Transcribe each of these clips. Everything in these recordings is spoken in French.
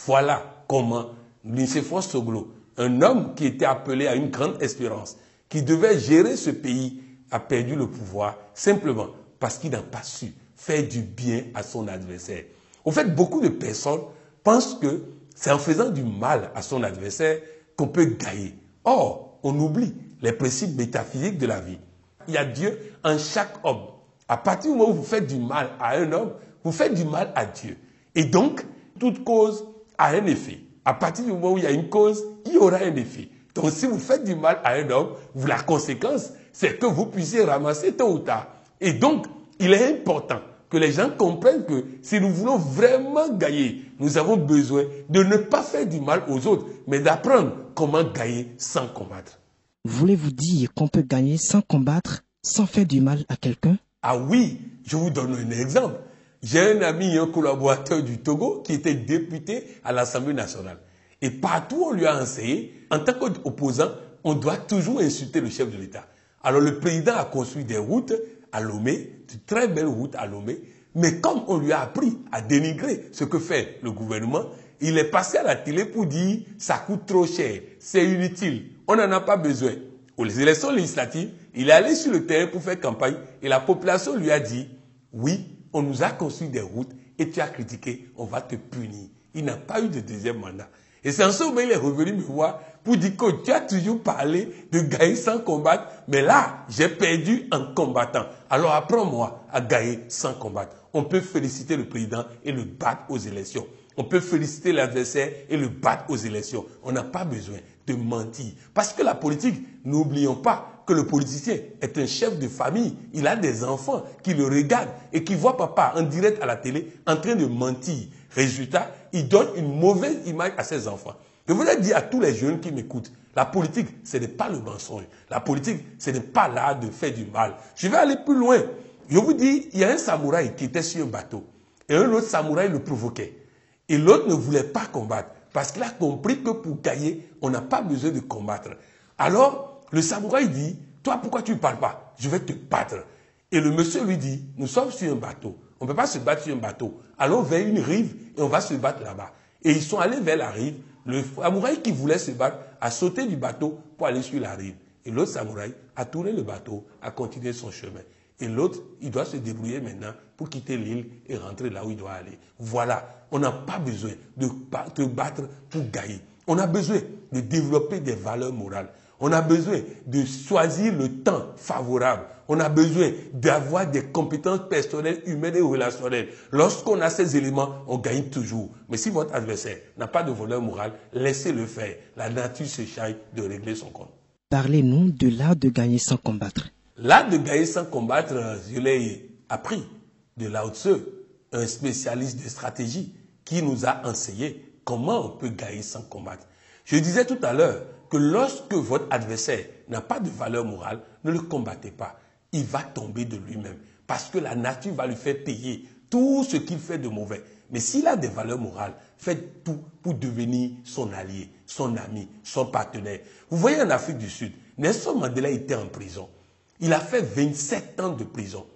Voilà comment Nicéphore Soglo, un homme qui était appelé à une grande espérance, qui devait gérer ce pays, a perdu le pouvoir simplement parce qu'il n'a pas su faire du bien à son adversaire. Au fait, beaucoup de personnes pensent que c'est en faisant du mal à son adversaire qu'on peut gagner. Or, on oublie les principes métaphysiques de la vie. Il y a Dieu en chaque homme. À partir du moment où vous faites du mal à un homme, vous faites du mal à Dieu. Et donc, toute cause a un effet. À partir du moment où il y a une cause, il y aura un effet. Donc, si vous faites du mal à un homme, la conséquence, c'est que vous puissiez ramasser tôt ou tard. Et donc, il est important que les gens comprennent que si nous voulons vraiment gagner, nous avons besoin de ne pas faire du mal aux autres, mais d'apprendre comment gagner sans combattre. Voulez-vous dire qu'on peut gagner sans combattre, sans faire du mal à quelqu'un? Ah oui, je vous donne un exemple. J'ai un ami, un collaborateur du Togo qui était député à l'Assemblée nationale. Et partout, on lui a enseigné, en tant qu'opposant, on doit toujours insulter le chef de l'État. Alors le président a construit des routes à Lomé, de très belles routes à Lomé, mais comme on lui a appris à dénigrer ce que fait le gouvernement, il est passé à la télé pour dire « ça coûte trop cher, c'est inutile, on n'en a pas besoin ». Aux élections législatives, il est allé sur le terrain pour faire campagne et la population lui a dit « oui, on nous a construit des routes et tu as critiqué, on va te punir ». Il n'a pas eu de deuxième mandat. Et c'est en ce moment qu'il est revenu me voir pour dire que tu as toujours parlé de gagner sans combattre, mais là, j'ai perdu en combattant. Alors apprends-moi à gagner sans combattre. On peut féliciter le président et le battre aux élections. On peut féliciter l'adversaire et le battre aux élections. On n'a pas besoin de mentir. Parce que la politique, n'oublions pas que le politicien est un chef de famille. Il a des enfants qui le regardent et qui voient papa en direct à la télé en train de mentir. Résultat, il donne une mauvaise image à ses enfants. Je voudrais dire à tous les jeunes qui m'écoutent, la politique, ce n'est pas le mensonge. La politique, ce n'est pas l'art de faire du mal. Je vais aller plus loin. Je vous dis, il y a un samouraï qui était sur un bateau et un autre samouraï le provoquait. Et l'autre ne voulait pas combattre parce qu'il a compris que pour gagner, on n'a pas besoin de combattre. Alors, le samouraï dit, toi, pourquoi tu ne parles pas? Je vais te battre. Et le monsieur lui dit, nous sommes sur un bateau. On ne peut pas se battre sur un bateau. Allons vers une rive et on va se battre là-bas. Et ils sont allés vers la rive. Le samouraï qui voulait se battre a sauté du bateau pour aller sur la rive. Et l'autre samouraï a tourné le bateau, a continué son chemin. Et l'autre, il doit se débrouiller maintenant pour quitter l'île et rentrer là où il doit aller. Voilà, on n'a pas besoin de te battre pour gagner. On a besoin de développer des valeurs morales. On a besoin de choisir le temps favorable. On a besoin d'avoir des compétences personnelles, humaines et relationnelles. Lorsqu'on a ces éléments, on gagne toujours. Mais si votre adversaire n'a pas de valeur morale, laissez-le faire. La nature se charge de régler son compte. Parlez-nous de l'art de gagner sans combattre. L'art de gagner sans combattre, je l'ai appris de Lao Tzu, un spécialiste de stratégie qui nous a enseigné comment on peut gagner sans combattre. Je disais tout à l'heure que lorsque votre adversaire n'a pas de valeur morale, ne le combattez pas. Il va tomber de lui-même parce que la nature va lui faire payer tout ce qu'il fait de mauvais. Mais s'il a des valeurs morales, faites tout pour devenir son allié, son ami, son partenaire. Vous voyez en Afrique du Sud, Nelson Mandela était en prison. Il a fait 27 ans de prison.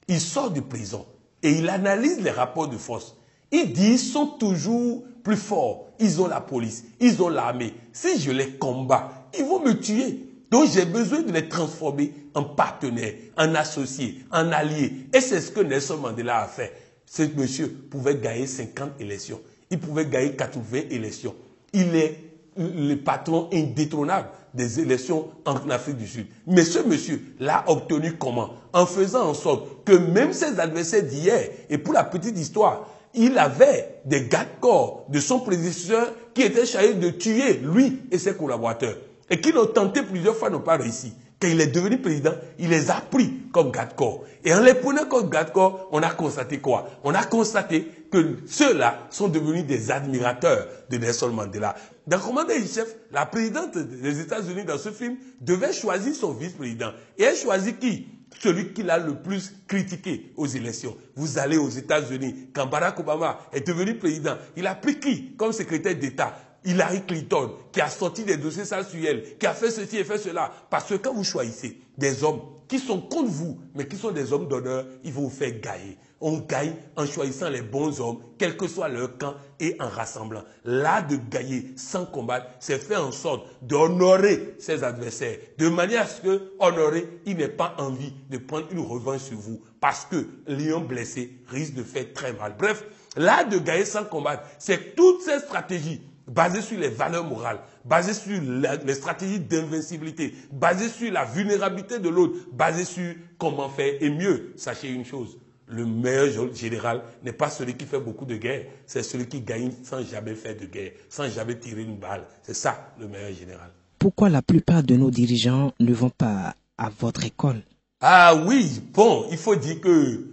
Il sort de prison et il analyse les rapports de force. Il dit qu'ils sont toujours plus forts. Ils ont la police, ils ont l'armée. Si je les combats, ils vont me tuer. Donc j'ai besoin de les transformer en partenaires, en associés, en alliés. Et c'est ce que Nelson Mandela a fait. Ce monsieur pouvait gagner 50 élections. Il pouvait gagner 80 élections. Il est le patron indétrônable des élections en Afrique du Sud. Mais ce monsieur l'a obtenu comment? En faisant en sorte que même ses adversaires d'hier, et pour la petite histoire, il avait des gardes-corps de son prédécesseur qui étaient chargés de tuer lui et ses collaborateurs. Et qui l'ont tenté plusieurs fois, n'ont pas réussi. Quand il est devenu président, il les a pris comme garde-corps. Et en les prenant comme garde-corps, on a constaté quoi? On a constaté que ceux-là sont devenus des admirateurs de Nelson Mandela. Dans Commander-in-chef, la présidente des États-Unis dans ce film devait choisir son vice-président. Et elle choisit qui? Celui qui l'a le plus critiqué aux élections. Vous allez aux États-Unis, quand Barack Obama est devenu président, il a pris qui comme secrétaire d'État? Hillary Clinton, qui a sorti des dossiers sales sur elle, qui a fait ceci et fait cela. Parce que quand vous choisissez des hommes qui sont contre vous, mais qui sont des hommes d'honneur, ils vont vous faire gagner. On gagne en choisissant les bons hommes, quel que soit leur camp, et en rassemblant. L'art de gagner sans combattre, c'est faire en sorte d'honorer ses adversaires, de manière à ce que, honorer, il n'ait pas envie de prendre une revanche sur vous, parce que lion blessé risque de faire très mal. Bref, l'art de gagner sans combattre, c'est toutes ces stratégies basées sur les valeurs morales, basées sur les stratégies d'invincibilité, basées sur la vulnérabilité de l'autre, basées sur comment faire. Et mieux, sachez une chose, le meilleur général n'est pas celui qui fait beaucoup de guerres, c'est celui qui gagne sans jamais faire de guerre, sans jamais tirer une balle. C'est ça le meilleur général. Pourquoi la plupart de nos dirigeants ne vont pas à votre école? Ah oui, bon, il faut dire que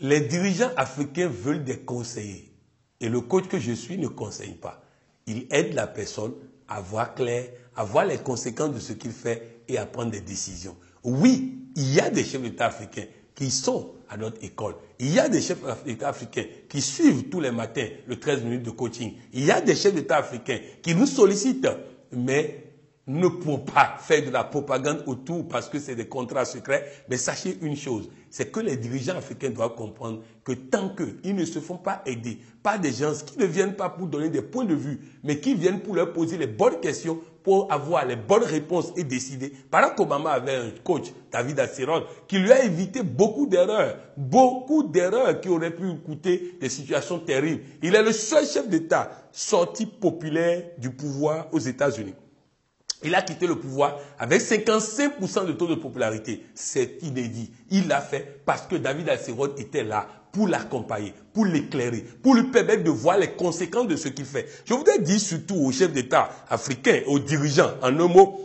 les dirigeants africains veulent des conseillers. Et le coach que je suis ne conseille pas. Il aide la personne à voir clair, à voir les conséquences de ce qu'il fait et à prendre des décisions. Oui, il y a des chefs d'État africains qui sont à notre école. Il y a des chefs d'État africains qui suivent tous les matins le 13 minutes de coaching. Il y a des chefs d'État africains qui nous sollicitent, mais nous ne pouvons pas faire de la propagande autour parce que c'est des contrats secrets. Mais sachez une chose, c'est que les dirigeants africains doivent comprendre que tant qu'ils ne se font pas aider par des gens qui ne viennent pas pour donner des points de vue, mais qui viennent pour leur poser les bonnes questions, pour avoir les bonnes réponses et décider. Barack Obama avait un coach, David Axelrod, qui lui a évité beaucoup d'erreurs qui auraient pu coûter des situations terribles. Il est le seul chef d'État sorti populaire du pouvoir aux États-Unis. Il a quitté le pouvoir avec 55% de taux de popularité. C'est inédit. Il l'a fait parce que David Axelrod était là pour l'accompagner, pour l'éclairer, pour lui permettre de voir les conséquences de ce qu'il fait. Je voudrais dire surtout aux chefs d'État africains, aux dirigeants, en un mot,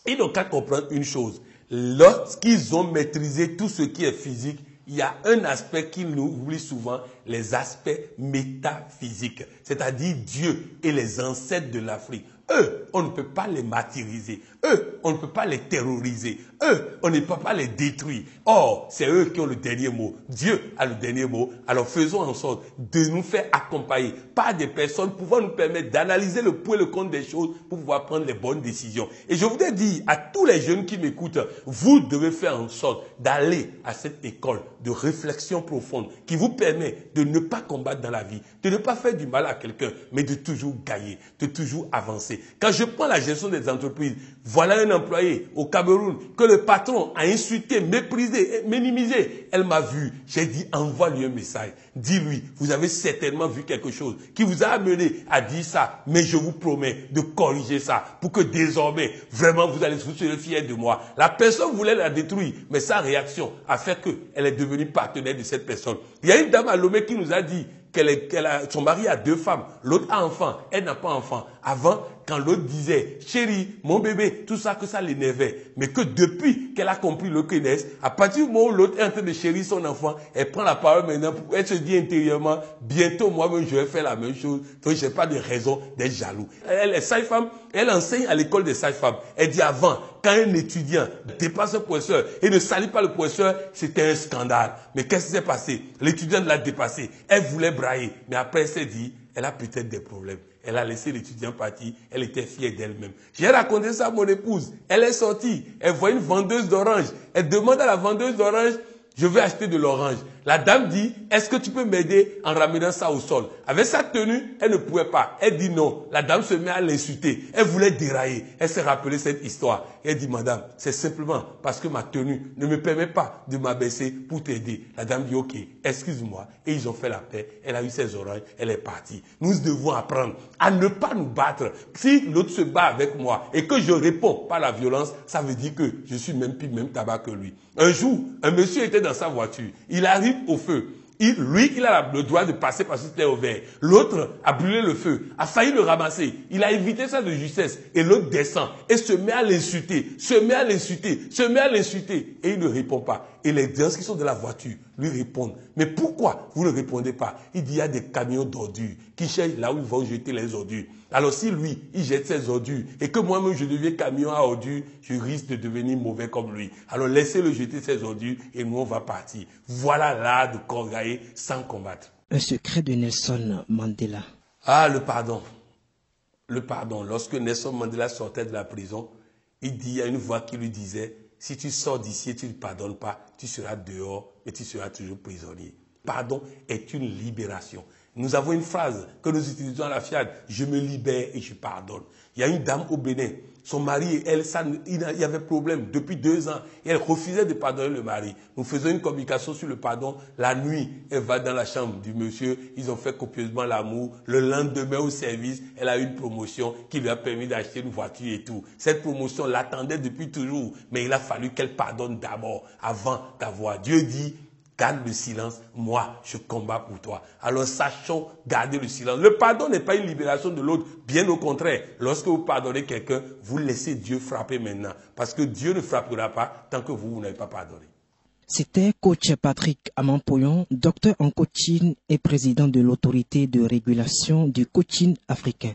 ils n'ont qu'à comprendre une chose. Lorsqu'ils ont maîtrisé tout ce qui est physique, il y a un aspect qu'ils nous oublient souvent, les aspects métaphysiques, c'est-à-dire Dieu et les ancêtres de l'Afrique. Eux, on ne peut pas les martyriser. Eux, on ne peut pas les terroriser. Eux, on ne peut pas les détruire. Or, c'est eux qui ont le dernier mot. Dieu a le dernier mot. Alors faisons en sorte de nous faire accompagner par des personnes pouvant nous permettre d'analyser le pour et le contre des choses pour pouvoir prendre les bonnes décisions. Et je voudrais dire à tous les jeunes qui m'écoutent, vous devez faire en sorte d'aller à cette école de réflexion profonde qui vous permet de ne pas combattre dans la vie, de ne pas faire du mal à quelqu'un, mais de toujours gagner, de toujours avancer. Quand je prends la gestion des entreprises, voilà un employé au Cameroun que le patron a insulté, méprisé, minimisé. Elle m'a vu. J'ai dit, envoie-lui un message. Dis-lui, vous avez certainement vu quelque chose qui vous a amené à dire ça, mais je vous promets de corriger ça pour que désormais, vraiment, vous serez fiers de moi. La personne voulait la détruire, mais sa réaction a fait qu'elle est devenue partenaire de cette personne. Il y a une dame à Lomé qui nous a dit son mari a 2 femmes, l'autre a enfant, elle n'a pas enfant. Avant, quand l'autre disait, chérie, mon bébé, tout ça, que ça l'énervait. Mais que depuis qu'elle a compris le connaisse, à partir du moment où l'autre est en train de chérir son enfant, elle prend la parole maintenant, elle se dit intérieurement, bientôt moi-même je vais faire la même chose, donc je n'ai pas de raison d'être jaloux. Elle est sage-femme, elle enseigne à l'école des sages-femmes. Elle dit avant, quand un étudiant dépasse un professeur et ne salue pas le professeur, c'était un scandale. Mais qu'est-ce qui s'est passé? L'étudiant l'a dépassé. Elle voulait brailler, mais après elle s'est dit, elle a peut-être des problèmes. Elle a laissé l'étudiant partir, elle était fière d'elle-même. J'ai raconté ça à mon épouse. Elle est sortie, elle voit une vendeuse d'oranges. Elle demande à la vendeuse d'oranges, je veux acheter de l'orange. La dame dit, est-ce que tu peux m'aider en ramenant ça au sol? Avec sa tenue, elle ne pouvait pas. Elle dit non. La dame se met à l'insulter. Elle voulait dérailler. Elle s'est rappelée cette histoire. Elle dit, madame, c'est simplement parce que ma tenue ne me permet pas de m'abaisser pour t'aider. La dame dit, ok, excuse-moi. Et ils ont fait la paix. Elle a eu ses oranges. Elle est partie. Nous devons apprendre à ne pas nous battre. Si l'autre se bat avec moi et que je réponds par la violence, ça veut dire que je suis même tabac que lui. Un jour, un monsieur était dans sa voiture. Il arrive au feu. Il a le droit de passer parce que c'était au vert. L'autre a brûlé le feu, a failli le ramasser. Il a évité ça de justesse. Et l'autre descend et se met à l'insulter, et il ne répond pas. Et les gens qui sont de la voiture lui répondent. Mais pourquoi vous ne répondez pas? Il dit, il y a des camions d'ordures qui cherchent là où ils vont jeter les ordures. Alors si lui, il jette ses ordures et que moi-même je deviens camion à ordures, je risque de devenir mauvais comme lui. Alors laissez-le jeter ses ordures et nous on va partir. Voilà l'art de gagner sans combattre. Un secret de Nelson Mandela. Ah, le pardon. Le pardon. Lorsque Nelson Mandela sortait de la prison, il y a une voix qui lui disait, Si tu sors d'ici et tu ne pardonnes pas, tu seras dehors et tu seras toujours prisonnier. Pardon est une libération. Nous avons une phrase que nous utilisons à la FIAD, je me libère et je pardonne. Il y a une dame au Bénin, son mari et elle, il y avait problème depuis 2 ans. Et elle refusait de pardonner le mari. Nous faisons une communication sur le pardon. La nuit, elle va dans la chambre du monsieur, ils ont fait copieusement l'amour. Le lendemain au service, elle a eu une promotion qui lui a permis d'acheter une voiture et tout. Cette promotion l'attendait depuis toujours, mais il a fallu qu'elle pardonne d'abord, avant d'avoir. Dieu dit, garde le silence, moi je combats pour toi. Alors sachons garder le silence. Le pardon n'est pas une libération de l'autre, bien au contraire. Lorsque vous pardonnez quelqu'un, vous laissez Dieu frapper maintenant. Parce que Dieu ne frappera pas tant que vous n'avez pas pardonné. C'était coach Patrick Amampoyon, docteur en coaching et président de l'autorité de régulation du coaching africain.